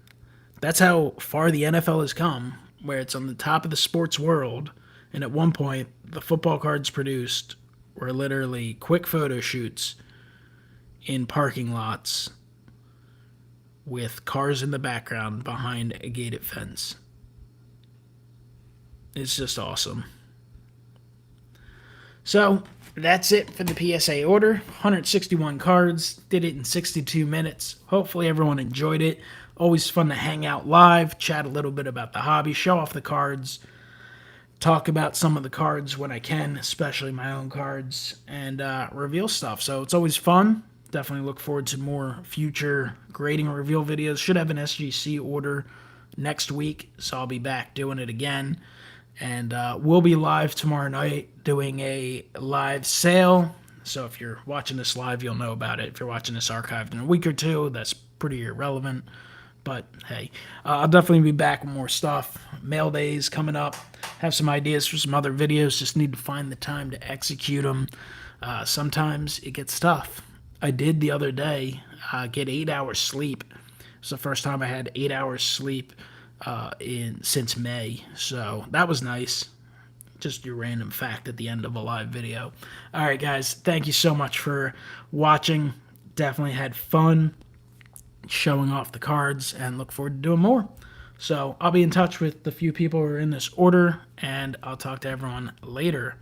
that's how far the NFL has come, where it's on the top of the sports world, and at one point, the football cards produced were literally quick photo shoots in parking lots with cars in the background behind a gated fence. It's just awesome. So, that's it for the PSA order. 161 cards. Did it in 62 minutes. Hopefully everyone enjoyed it. Always fun to hang out live, chat a little bit about the hobby, show off the cards, talk about some of the cards when I can, especially my own cards, and reveal stuff. So it's always fun. Definitely look forward to more future grading reveal videos. Should have an SGC order next week, so I'll be back doing it again. And we'll be live tomorrow night doing a live sale. So if you're watching this live, you'll know about it. If you're watching this archived in a week or two, that's pretty irrelevant. But hey, I'll definitely be back with more stuff. Mail days coming up. Have some ideas for some other videos. Just need to find the time to execute them. Sometimes it gets tough. I did the other day get 8 hours sleep. It's the first time I had 8 hours sleep since May. So that was nice. Just your random fact at the end of a live video. All right, guys. Thank you so much for watching. Definitely had fun showing off the cards and look forward to doing more. So I'll be in touch with the few people who are in this order, and I'll talk to everyone later.